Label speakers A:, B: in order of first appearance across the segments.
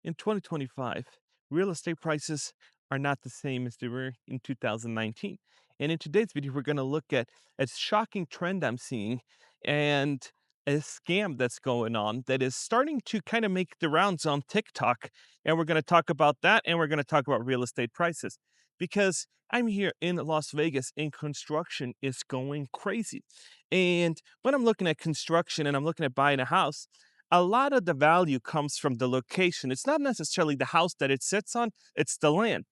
A: In 2025, real estate prices are not the same as they were in 2019. And in today's video, we're going to look at a shocking trend I'm seeing and a scam that's going on that is starting to kind of make the rounds on TikTok. And we're going to talk about that, and we're going to talk about real estate prices because I'm here in Las Vegas and construction is going crazy. And when I'm looking at construction and I'm looking at buying a house, a lot of the value comes from the location. It's not necessarily the house that it sits on, it's the land.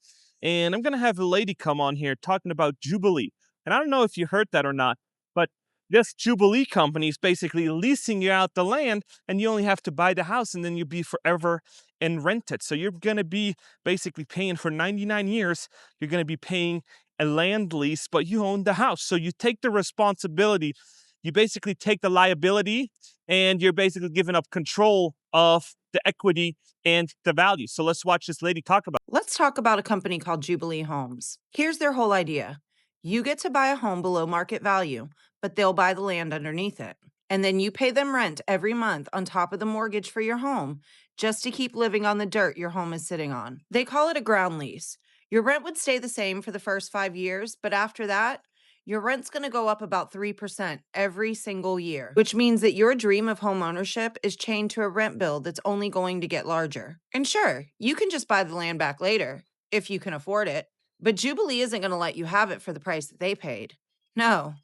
A: And I'm going to have a lady come on here talking about Jubilee. And I don't know if you heard that or not, but this Jubilee company is basically leasing you out the land, and you only have to buy the house and then you'll be forever and rent it. So you're going to be basically paying for 99 years. You're going to be paying a land lease, but you own the house. So you take the responsibility. You basically take the liability and you're basically giving up control of the equity and the value. So let's watch this lady talk about.
B: Let's talk about a company called Jubilee Homes. Here's their whole idea. You get to buy a home below market value, but they'll buy the land underneath it. And then you pay them rent every month on top of the mortgage for your home just to keep living on the dirt your home is sitting on. They call it a ground lease. Your rent would stay the same for the first 5 years, but after that, your rent's going to go up about 3% every single year, which means that your dream of home ownership is chained to a rent bill that's only going to get larger. And sure, you can just buy the land back later if you can afford it, but Jubilee isn't going to let you have it for the price that they paid. No,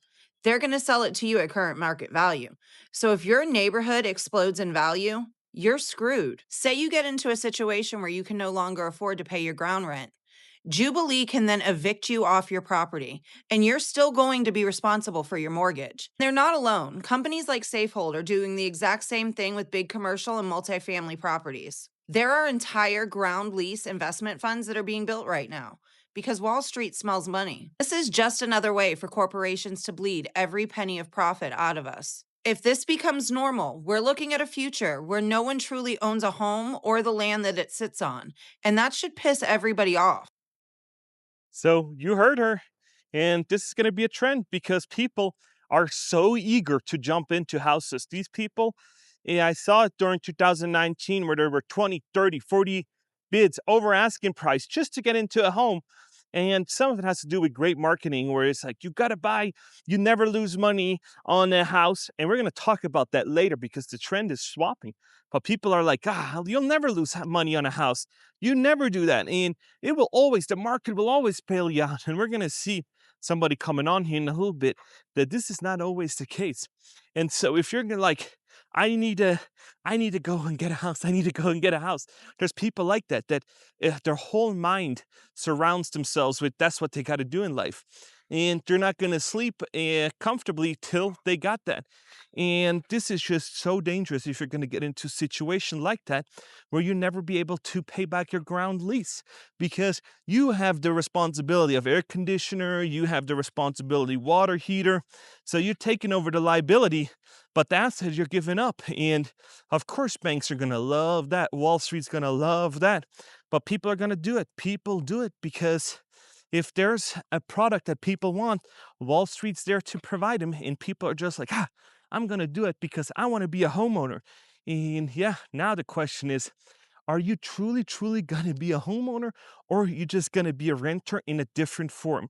B: they're going to sell it to you at current market value. So if your neighborhood explodes in value, you're screwed. Say you get into a situation where you can no longer afford to pay your ground rent. Jubilee can then evict you off your property, and you're still going to be responsible for your mortgage. They're not alone. Companies like Safehold are doing the exact same thing with big commercial and multifamily properties. There are entire ground lease investment funds that are being built right now because Wall Street smells money. This is just another way for corporations to bleed every penny of profit out of us. If this becomes normal, we're looking at a future where no one truly owns a home or the land that it sits on, and that should piss everybody off.
A: So you heard her. And this is going to be a trend because people are so eager to jump into houses. These people, I saw it during 2019 where there were 20, 30, 40 bids over asking price just to get into a home. And some of it has to do with great marketing, where it's like, you got to buy, you never lose money on a house. And we're going to talk about that later because the trend is swapping. But people are like, you'll never lose money on a house. You never do that. And it will always, the market will always bail you out. And we're going to see somebody coming on here in a little bit that this is not always the case. And so if you're gonna like, I need to, I need to go and get a house. I need to go and get a house. There's people like that, their whole mind surrounds themselves with that's what they got to do in life. And they're not going to sleep comfortably till they got that. And this is just so dangerous if you're going to get into a situation like that where you never be able to pay back your ground lease because you have the responsibility of air conditioner, you have the responsibility water heater. So you're taking over the liability, but the asset you're giving up. And of course, banks are going to love that. Wall Street's going to love that. But people are going to do it. People do it because if there's a product that people want, Wall Street's there to provide them. And people are just like, I'm going to do it because I want to be a homeowner. And yeah, now the question is, are you truly, truly going to be a homeowner, or are you just going to be a renter in a different form?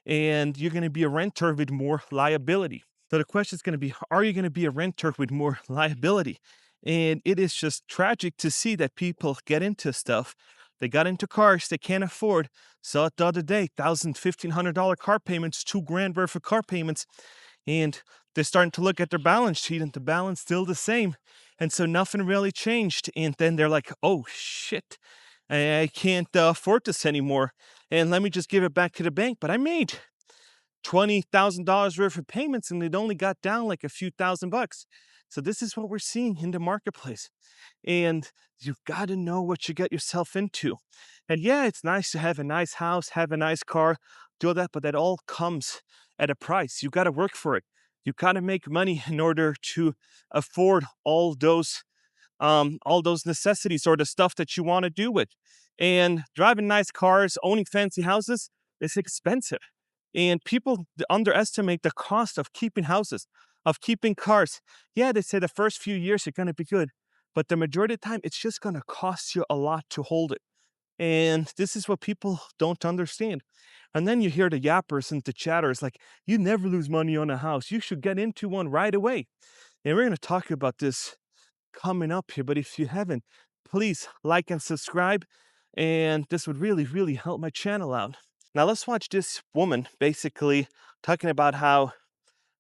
A: And you're going to be a renter with more liability. So the question is going to be, are you going to be a renter with more liability? And it is just tragic to see that people get into stuff. They got into cars they can't afford. Saw it the other day, $1,500 car payments, $2,000 worth of car payments. And they're starting to look at their balance sheet and the balance still the same. And so nothing really changed. And then they're like, oh shit, I can't afford this anymore. And let me just give it back to the bank. But I made $20,000 worth of payments and it only got down like a few $1,000. So this is what we're seeing in the marketplace. And you've got to know what you get yourself into. And yeah, it's nice to have a nice house, have a nice car, do that, but that all comes at a price. You got to work for it. You got to make money in order to afford all those necessities or the stuff that you want to do with. And driving nice cars, owning fancy houses, is expensive. And people underestimate the cost of keeping houses, of keeping cars. Yeah, they say the first few years are going to be good. but the majority of the time, it's just going to cost you a lot to hold it. And this is what people don't understand. And then you hear the yappers and the chatters like, you never lose money on a house. You should get into one right away. And we're going to talk about this coming up here. But if you haven't, please like and subscribe. And this would really, really help my channel out. Now, let's watch this woman basically talking about how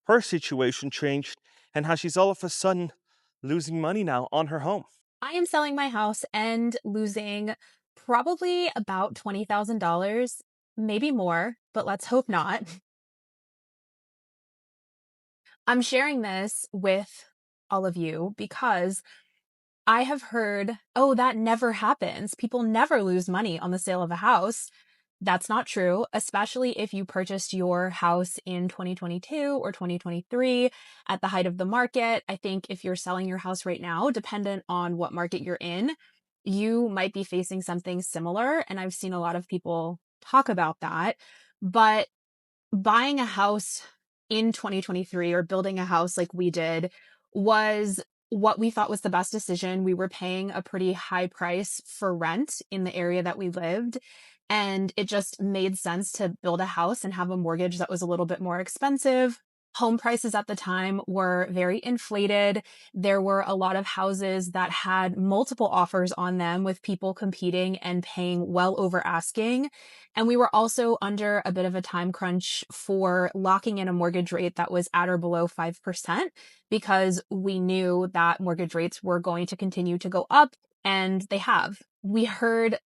A: her situation changed and how she's all of a sudden losing money now on her home.
C: I am selling my house and losing probably about $20,000, maybe more, but let's hope not. I'm sharing this with all of you because I have heard, oh, that never happens. People never lose money on the sale of a house. That's not true, especially if you purchased your house in 2022 or 2023 at the height of the market. I think if you're selling your house right now, dependent on what market you're in, you might be facing something similar. And I've seen a lot of people talk about that. But buying a house in 2023 or building a house like we did was what we thought was the best decision. We were paying a pretty high price for rent in the area that we lived. And it just made sense to build a house and have a mortgage that was a little bit more expensive. Home prices at the time were very inflated. There were a lot of houses that had multiple offers on them with people competing and paying well over asking. And we were also under a bit of a time crunch for locking in a mortgage rate that was at or below 5% because we knew that mortgage rates were going to continue to go up, and they have. We heard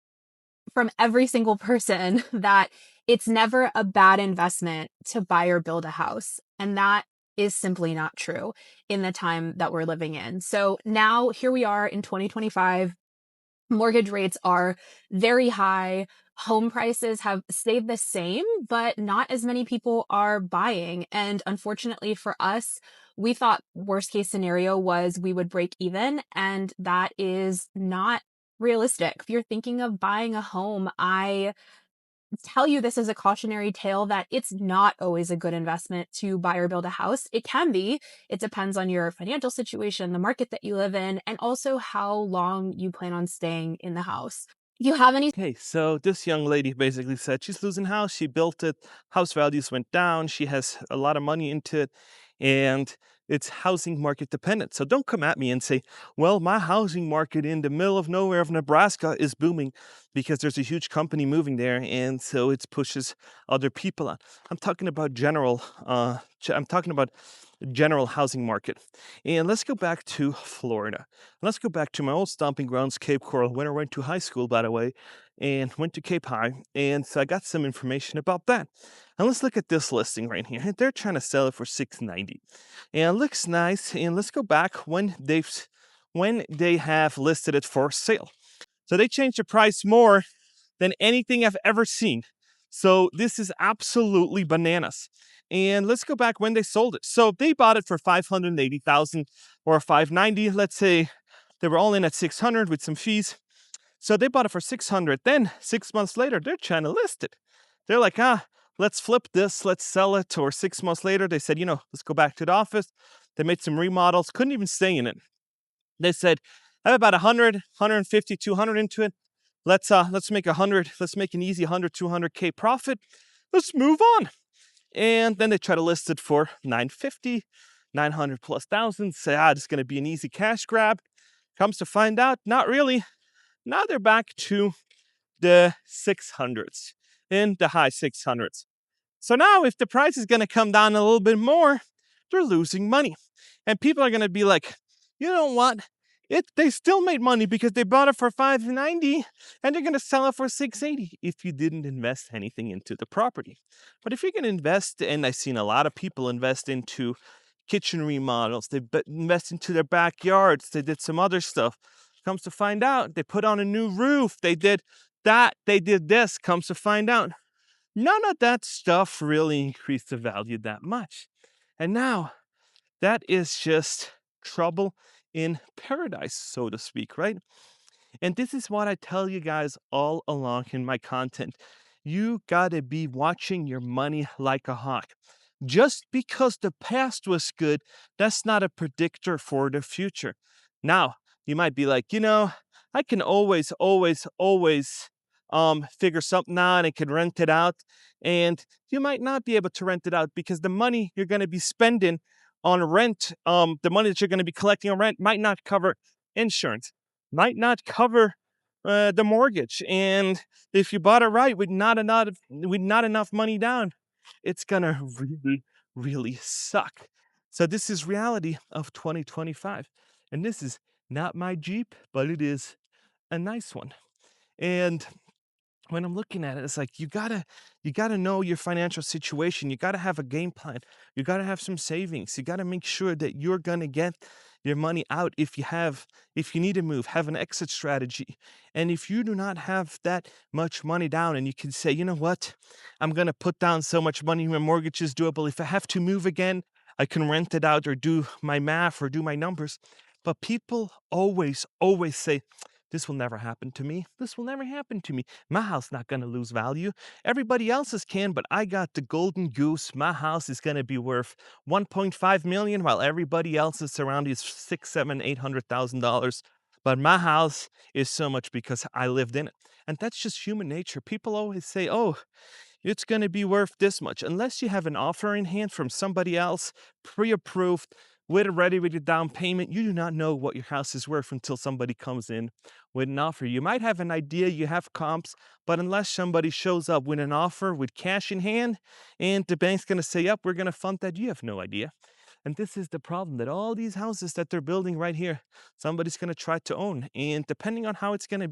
C: from every single person that it's never a bad investment to buy or build a house. And that is simply not true in the time that we're living in. So now here we are in 2025. Mortgage rates are very high. Home prices have stayed the same, but not as many people are buying. And unfortunately for us, we thought worst case scenario was we would break even, and that is not realistic. If you're thinking of buying a home, I tell you this as a cautionary tale that it's not always a good investment to buy or build a house. It can be. It depends on your financial situation, the market that you live in, and also how long you plan on staying in the house. If you have any
A: Okay, so this young lady basically said she's losing house. She built it. House values went down. She has a lot of money into it, and it's housing market dependent. So don't come at me and say, "Well, my housing market in the middle of nowhere of Nebraska is booming because there's a huge company moving there, and so it pushes other people out." I'm talking about general. I'm talking about general housing market. And let's go back to Florida. Let's go back to my old stomping grounds, Cape Coral, when I went to high school, by the way, and went to Cape High. And so I got some information about that. And let's look at this listing right here. They're trying to sell it for $690. And it looks nice. And let's go back when they have listed it for sale. So they changed the price more than anything I've ever seen. So this is absolutely bananas. And let's go back when they sold it. So they bought it for 580,000 or 590. Let's say they were all in at 600 with some fees. So they bought it for 600. Then 6 months later, they're trying to list it. They're like, let's flip this, let's sell it. Or 6 months later, they said, let's go back to the office. They made some remodels, couldn't even stay in it. They said, I have about 100, 150, 200 into it. Let's make 100. Let's make an easy 100, 200K profit. Let's move on. And then they try to list it for 950, 900 plus thousand. Say, it's going to be an easy cash grab. Comes to find out, not really. Now they're back to the 600s, in the high 600s. So now if the price is going to come down a little bit more, they're losing money. And people are going to be like, you know what? They still made money because they bought it for 590 and they're going to sell it for 680 if you didn't invest anything into the property. But if you're going to invest, and I've seen a lot of people invest into kitchen remodels, they invest into their backyards, they did some other stuff. Comes to find out, they put on a new roof, they did that, they did this. Comes to find out, none of that stuff really increased the value that much. And now that is just trouble in paradise, so to speak, right? And this is what I tell you guys all along in my content. You gotta be watching your money like a hawk. Just because the past was good, that's not a predictor for the future. Now, You might be like, I can always figure something out and can rent it out. And you might not be able to rent it out because the money you're going to be spending on rent, the money that you're going to be collecting on rent might not cover insurance, might not cover the mortgage. And if you bought it right with not enough money down, it's gonna really suck. So this is reality of 2025. And this is not my Jeep, but it is a nice one. And when I'm looking at it, it's like you gotta know your financial situation. You gotta have a game plan. You gotta have some savings. You gotta make sure that you're gonna get your money out if you need to move, have an exit strategy. And if you do not have that much money down and you can say, you know what, I'm gonna put down so much money, my mortgage is doable. If I have to move again, I can rent it out or do my math or do my numbers. But people always say, this will never happen to me. This will never happen to me. My house not going to lose value. Everybody else's can, but I got the golden goose. My house is going to be worth 1.5 million, while everybody else's around is six, seven, $800,000. But my house is so much because I lived in it, and that's just human nature. People always say, "Oh, it's going to be worth this much," unless you have an offer in hand from somebody else, pre-approved, with a ready with your down payment. You do not know what your house is worth until somebody comes in with an offer. You might have an idea, you have comps, but unless somebody shows up with an offer with cash in hand and the bank's going to say, yep, we're going to fund that, you have no idea. And this is the problem, that all these houses that they're building right here, somebody's going to try to own. And depending on how it's going to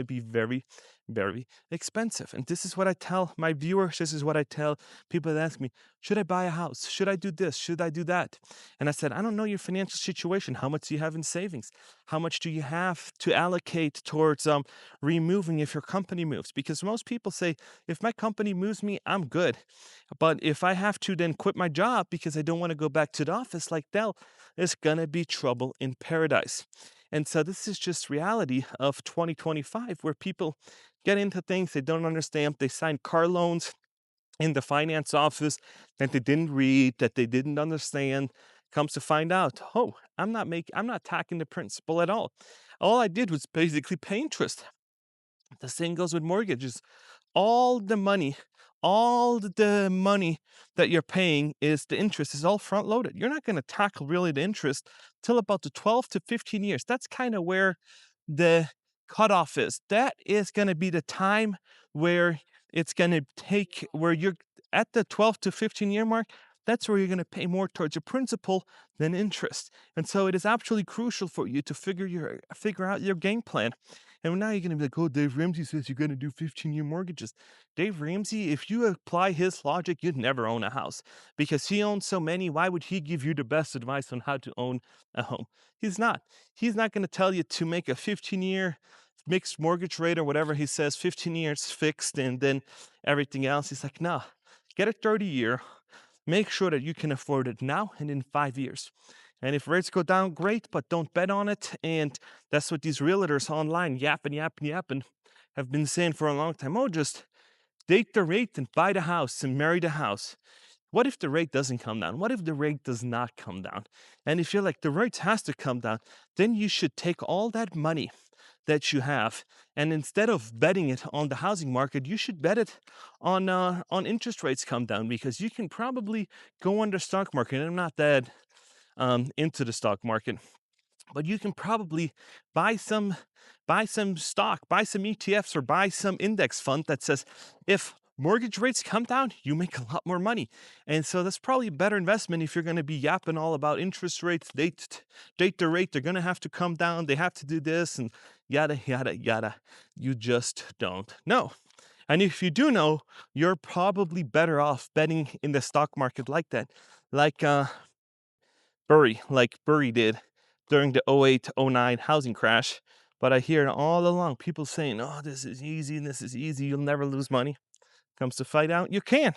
A: be very, very expensive. And this is what I tell my viewers. This is what I tell people that ask me, should I buy a house? Should I do this? Should I do that? And I said, I don't know your financial situation. How much do you have in savings? How much do you have to allocate towards removing if your company moves? Because most people say, if my company moves me, I'm good. But if I have to then quit my job because I don't want to go back to the office like Dell, it's gonna be trouble in paradise. And so this is just reality of 2025, where people get into things they don't understand. They sign car loans in the finance office that they didn't read, that they didn't understand. Comes to find out, oh, I'm not attacking the principal at all. All I did was basically pay interest. The same goes with mortgages. All the money, all the money that you're paying, is the interest is all front loaded. You're not going to tackle really the interest till about the 12 to 15 years. That's kind of where the cutoff is. That is going to be the time where it's going to take, where you're at the 12 to 15 year mark. That's where you're going to pay more towards your principal than interest. And so it is absolutely crucial for you to figure out your game plan. And now you're going to be like, oh, Dave Ramsey says you're going to do 15-year mortgages. Dave Ramsey, if you apply his logic, you'd never own a house because he owns so many. Why would he give you the best advice on how to own a home? He's not. He's not going to tell you to make a 15-year mixed mortgage rate or whatever he says, 15 years fixed and then everything else. He's like, no, get a 30-year. Make sure that you can afford it now and in 5 years. And if rates go down, great, but don't bet on it. And that's what these realtors online yapping have been saying for a long time. Oh, just date the rate and buy the house and marry the house. What if the rate doesn't come down? What if the rate does not come down? And if you're like, the rate has to come down, then you should take all that money that you have, and instead of betting it on the housing market, you should bet it on interest rates come down, because you can probably go on the stock market. And I'm not that into the stock market, but you can probably buy some stock, buy some ETFs, or buy some index fund that says, if mortgage rates come down, you make a lot more money. And so that's probably a better investment. If you're going to be yapping all about interest rates, date the rate, they're going to have to come down, they have to do this, and yada yada yada, you just don't know. And if you do know, you're probably better off betting in the stock market like that, like Burry did during the '08 '09 housing crash. But I hear it all along, people saying, oh, this is easy, you'll never lose money. Comes to fight out, you can.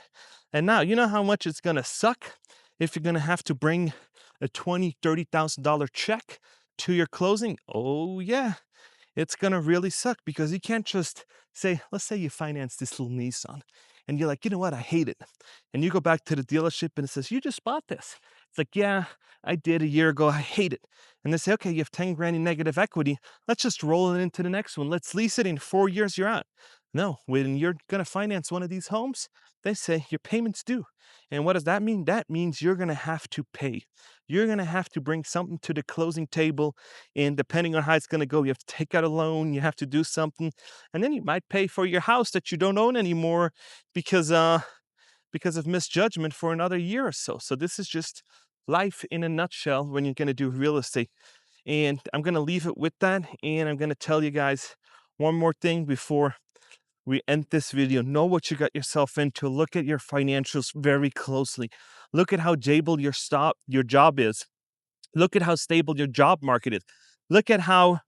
A: And now, you know how much it's gonna suck if you're gonna have to bring a $20,000-$30,000 check to your closing? Oh yeah, it's gonna really suck, because you can't just say, let's say you finance this little Nissan, and you're like, you know what, I hate it. And you go back to the dealership and it says, you just bought this. It's like, yeah, I did a year ago. I hate it. And they say, okay, you have 10 grand in negative equity. Let's just roll it into the next one. Let's lease it in 4 years, you're out. No, when you're going to finance one of these homes, they say your payment's due. And what does that mean? That means you're going to have to pay. You're going to have to bring something to the closing table. And depending on how it's going to go, you have to take out a loan, you have to do something. And then you might pay for your house that you don't own anymore because of misjudgment for another year or so. So this is just life in a nutshell when you're going to do real estate. And I'm going to leave it with that. And I'm going to tell you guys one more thing before we end this video. Know what you got yourself into. Look at your financials very closely. Look at how stable your job is. Look at how stable your job market is. Look at how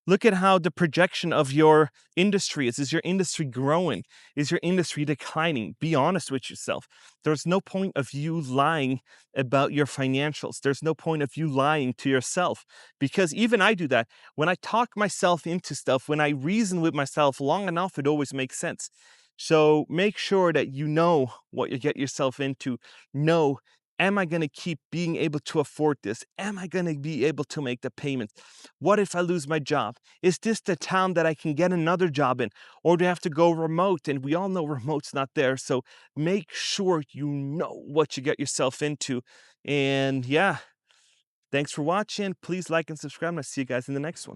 A: the projection of your industry is. Is your industry growing? Is your industry declining? Be honest with yourself. There's no point of you lying about your financials. There's no point of you lying to yourself, because even I do that. When I talk myself into stuff, when I reason with myself long enough, it always makes sense. So make sure that you know what you get yourself into. Know, am I going to keep being able to afford this? Am I going to be able to make the payments? What if I lose my job? Is this the town that I can get another job in? Or do I have to go remote? And we all know remote's not there. So make sure you know what you get yourself into. And yeah, thanks for watching. Please like and subscribe. And I'll see you guys in the next one.